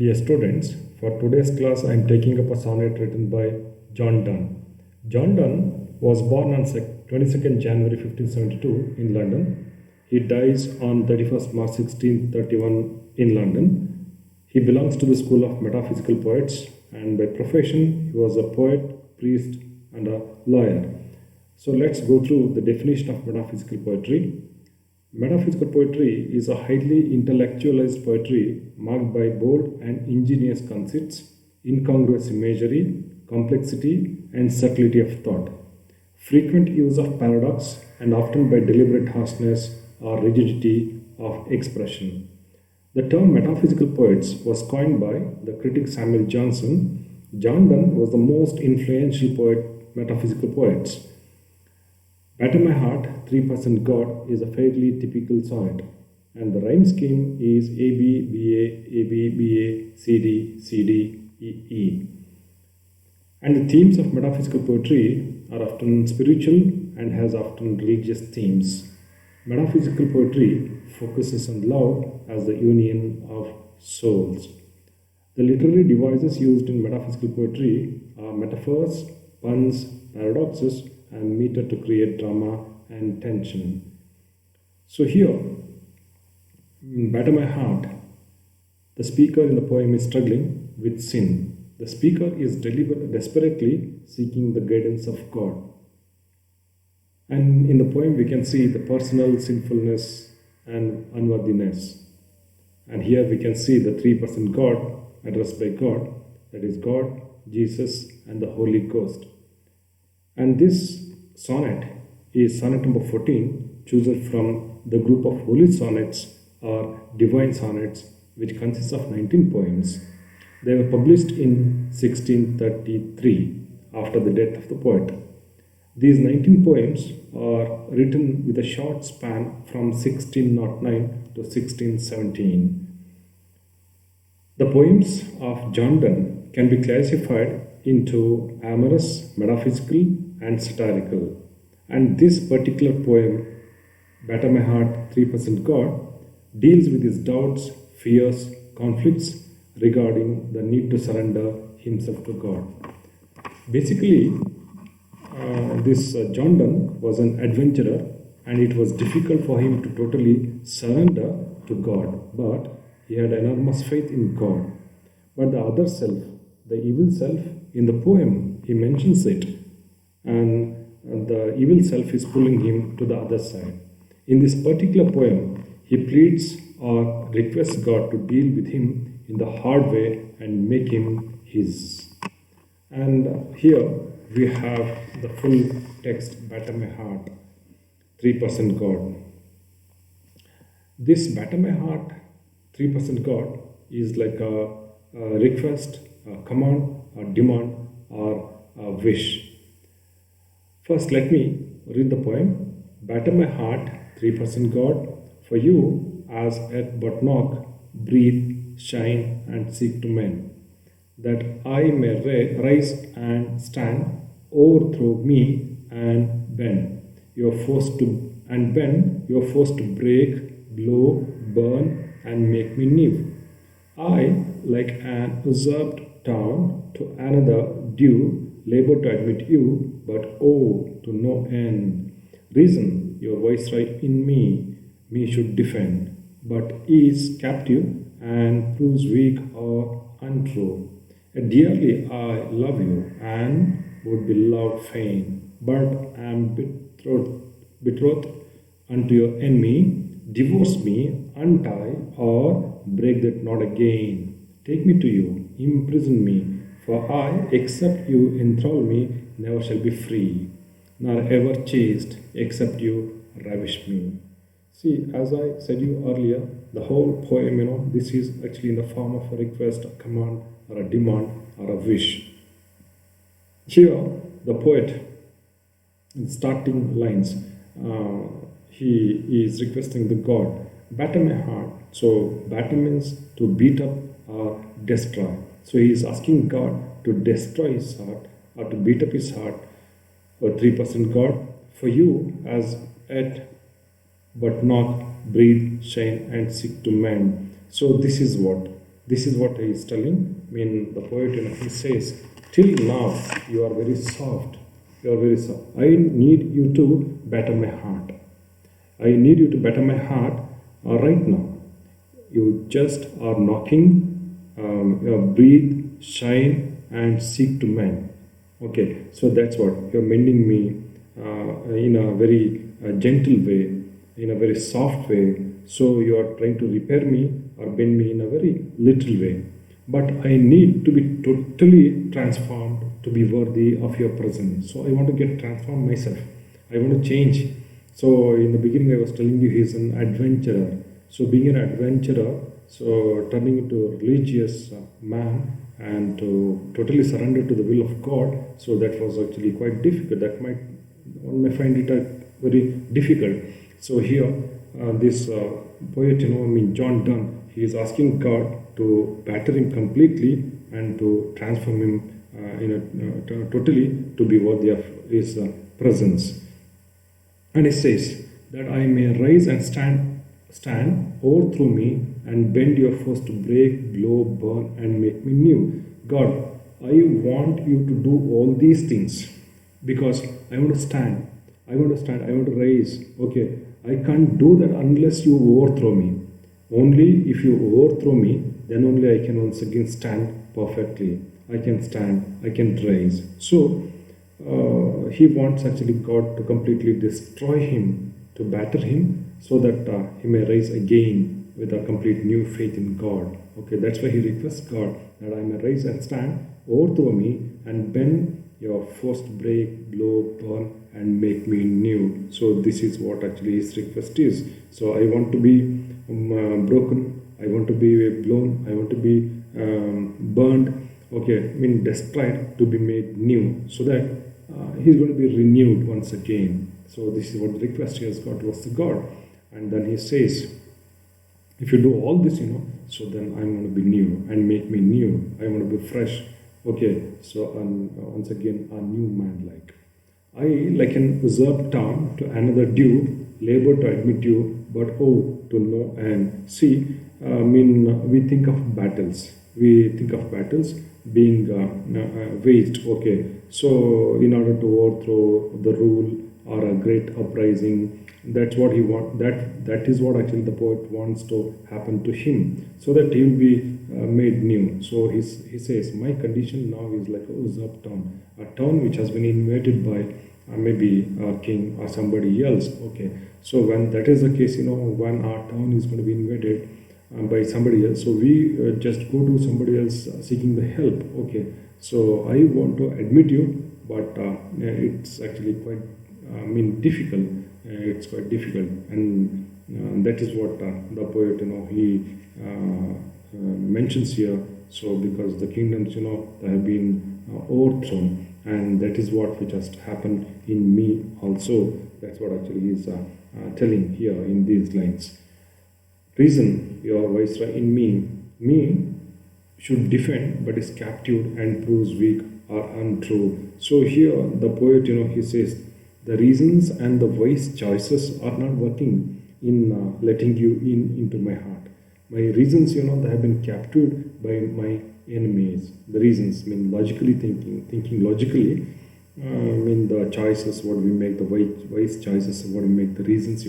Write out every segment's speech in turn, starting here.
Dear students, for today's class I am taking up a sonnet written by John Donne. John Donne was born on 22nd January 1572 in London. He dies on 31st March 1631 in London. He belongs to the school of metaphysical poets, and by profession he was a poet, priest and a lawyer. So let's go through the definition of metaphysical poetry. Metaphysical poetry is a highly intellectualized poetry marked by bold and ingenious conceits, incongruous imagery, complexity, and subtlety of thought. Frequent use of paradox and often by deliberate harshness or rigidity of expression. The term metaphysical poets was coined by the critic Samuel Johnson. John Donne was the most influential metaphysical poets. Batter My Heart, 3% God is a fairly typical sonnet, and the rhyme scheme is AB, BA, AB, BA, CD, CD, EE. And the themes of metaphysical poetry are often spiritual and has often religious themes. Metaphysical poetry focuses on love as the union of souls. The literary devices used in metaphysical poetry are metaphors, puns, paradoxes, and meter to create drama and tension. So here, in Batter My Heart, the speaker in the poem is struggling with sin. The speaker is desperately seeking the guidance of God. And in the poem, we can see the personal sinfulness and unworthiness. And here we can see the 3% God addressed by God, that is God, Jesus, and the Holy Ghost. And this sonnet is sonnet number 14, chosen from the group of holy sonnets or divine sonnets, which consists of 19 poems. They were published in 1633 after the death of the poet. These 19 poems are written with a short span from 1609 to 1617. The poems of John Donne can be classified into amorous, metaphysical, and satirical. And this particular poem, Batter My Heart, 3% God, deals with his doubts, fears, conflicts regarding the need to surrender himself to God. Basically, this John Donne was an adventurer, and it was difficult for him to totally surrender to God, but he had enormous faith in God. But the other self, the evil self, in the poem he mentions it, and the evil self is pulling him to the other side. In this particular poem, he pleads or requests God to deal with him in the hard way and make him his. And here we have the full text, Batter My Heart, 3% God. This Batter My Heart, 3% God is like a request, a command, a demand, or a wish. First, let me read the poem. Batter my heart, 3% God, for you as at but knock, breathe, shine, and seek to men, that I may rise and stand, overthrow me and bend. You are forced to and bend. You are forced to break, blow, burn, and make me new. I, like an usurped town, to another due, labor to admit you, but oh, to no end. Reason, your viceroy in me should defend, but is captive and proves weak or untrue. Dearly I love you and would be loved fain, but am betrothed unto your enemy. Divorce me, untie, or break that knot again. Take me to you, imprison me, for I, except you enthrall me, never shall be free, nor ever chaste, except you ravish me. See, as I said you earlier, the whole poem, this is actually in the form of a request, a command, or a demand, or a wish. Here, the poet, in starting lines, he is requesting the God, batter my heart. So, batter means to beat up or destroy. So, he is asking God to destroy his heart or to beat up his heart. For 3% God, for you as at but knock, breathe, shine, and seek to mend. So, this is what This is what he is telling. I mean, the poet, he says, till now you are very soft. You are very soft. I need you to batter my heart. I need you to batter my heart right now. You just are knocking, breathe, shine, and seek to mend. Okay, so that's what you're mending me in a very gentle way, in a very soft way. So you are trying to repair me or bend me in a very little way. But I need to be totally transformed to be worthy of your presence. So I want to get transformed myself. I want to change. So in the beginning, I was telling you he's an adventurer. So being an adventurer, so turning into a religious man and to totally surrender to the will of God. So that was actually quite difficult. One may find it very difficult. So here, this poet, John Donne, he is asking God to batter him completely and to transform him totally to be worthy of his presence. And he says that I may rise and stand, overthrow me and bend your force to break, blow, burn, and make me new. God, I want you to do all these things because I want to stand. I want to rise. Okay, I can't do that unless you overthrow me. Only if you overthrow me, then only I can once again stand perfectly. I can stand, I can rise. So, he wants actually God to completely destroy him, to batter him, so that he may rise again with a complete new faith in God. Okay, that's why he requests God that I may rise and stand, overthrow me, and bend your force to break, blow, burn, and make me new. So this is what actually his request is. So I want to be broken, I want to be blown, I want to be burned. Okay, I mean destroyed to be made new, so that he's going to be renewed once again. So this is what the request he has got towards the God. And then he says, if you do all this, so then I'm going to be new and make me new. I want to be fresh. Okay, so once again, a new man like. I, like an usurped town to another due, labor to admit you, but oh, to know and see. We think of battles. We think of battles being waged. Okay, so in order to overthrow the rule or a great uprising, that's what he wants. That is what actually the poet wants to happen to him, so that he will be made new. So he says, my condition now is like a usurped town, a town which has been invaded by maybe a king or somebody else. Okay, so when that is the case, when our town is going to be invaded by somebody else, so we just go to somebody else seeking the help. Okay, so I want to admit you, but it's actually quite difficult. It's quite difficult, and that is what the poet, he mentions here. So because the kingdoms, they have been overthrown, and that is what which has happened in me also. That's what actually he is telling here in these lines. Reason, your viceroy in me should defend, but is captive and proves weak or untrue. So here the poet, he says, the reasons and the wise choices are not working in letting you into my heart. My reasons, they have been captured by my enemies. The reasons, logically thinking logically, the choices, what we make, the wise choices, what we make, the reasons,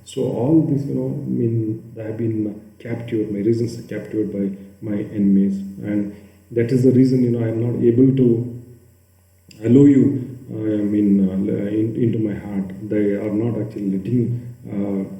So all this, they have been captured. My reasons are captured by my enemies, and that is the reason, I am not able to allow you into my heart. They are not actually letting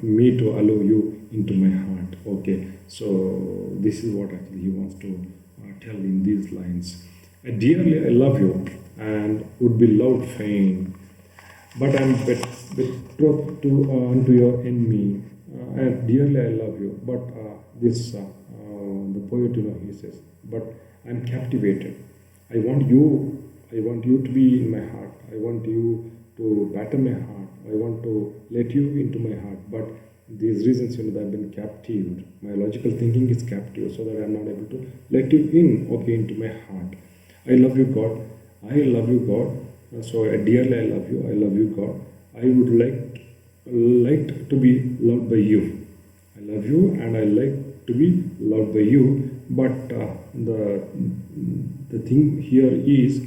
me to allow you into my heart. Okay, so this is what actually he wants to tell in these lines. Dearly I love you and would be loved fain, but I am betrothed unto your enemy. And dearly I love you, but the poet, he says, but I am captivated. I want you to be in my heart. I want you to batter my heart. I want to let you into my heart. But these reasons, that I've been captive. My logical thinking is captive, so that I'm not able to let you in, into my heart. I love you, God. I love you, God. So dearly I love you. I love you, God. I would like to be loved by you. I love you, and I like to be loved by you. but the thing here is,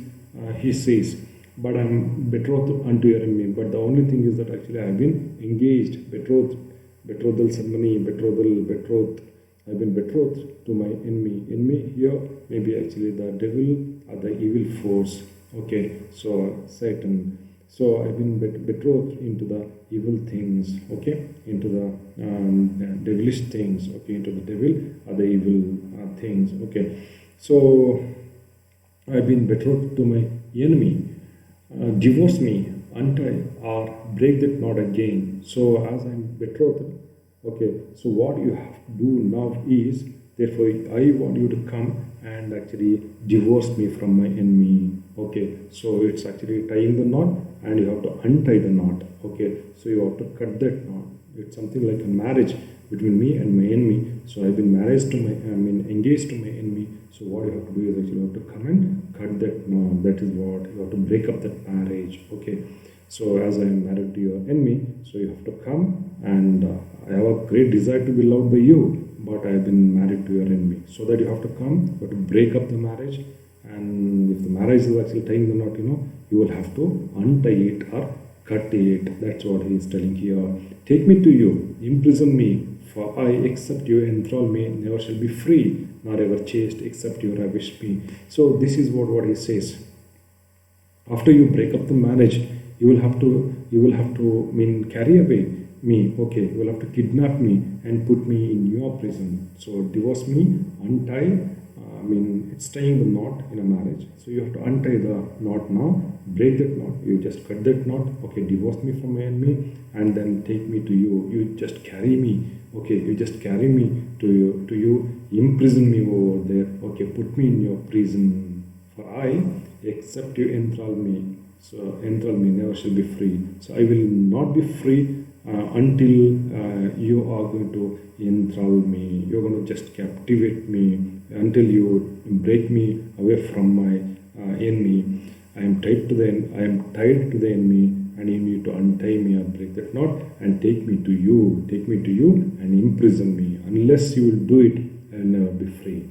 he says, but I'm betrothed unto your enemy. But the only thing is that actually I've been engaged, betrothal ceremony, betrothed. I've been betrothed to my enemy. Enemy here maybe actually the devil or the evil force. Okay, so Satan. So I've been betrothed into the evil things. Okay, into the devilish things. Okay, into the devil or the evil things. Okay, so I've been betrothed to my enemy. Divorce me, untie, or break that knot again. So as I'm betrothed, okay, so what you have to do now is, therefore I want you to come and actually divorce me from my enemy. Okay, so it's actually tying the knot and you have to untie the knot. Okay, so you have to cut that knot. It's something like a marriage between me and my enemy. So I've been engaged to my enemy. So what you have to do is actually you have to come and cut that knot. That is what you have to break up that marriage. Okay, so as I am married to your enemy, so you have to come and I have a great desire to be loved by you, but I have been married to your enemy. So that you have to come, you have to break up the marriage, and if the marriage is actually tying the knot, you will have to untie it or cut it. That's what he is telling here. Take me to you, imprison me, for I, except you enthrall me, never shall be free, nor ever chaste, except you ravish me. So this is what he says. After you break up the marriage, you will have to carry away me. Okay, you will have to kidnap me and put me in your prison. So divorce me, untie. It's tying the knot in a marriage. So you have to untie the knot now, break that knot. You just cut that knot. Okay, divorce me from my enemy, and then take me to you. You just carry me. Okay, you just carry me to you, imprison me over there. Okay, put me in your prison. For I, except you enthrall me. So enthrall me, never shall be free. So I will not be free until you are going to enthrall me. You're going to just captivate me until you break me away from my enemy. I am tied to the enemy, and you need to untie me or break that knot and take me to you and imprison me. Unless you will do it, I will never be free.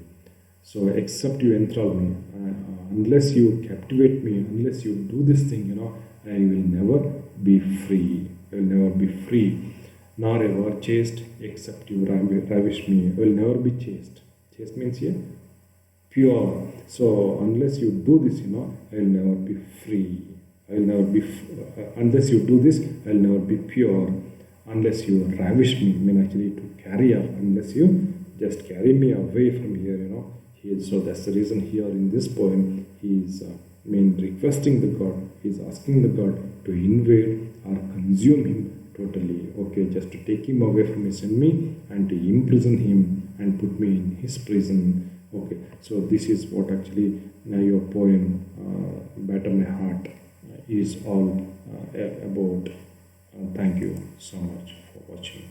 So except you enthrall me, unless you captivate me, unless you do this thing, I will never be free. I will never be free, nor ever chaste, except you ravish me. I will never be chaste. Chaste means here pure. So unless you do this, I will never be free. I will never be. Unless you do this, I will never be pure. Unless you ravish me, actually to carry up. Unless you just carry me away from here, So that's the reason here in this poem he is requesting the God. He is asking the God to invade or consume him totally. Okay, just to take him away from his enemy and to imprison him and put me in his prison. Okay, so this is what actually your poem Batter My Heart is all about. Thank you so much for watching.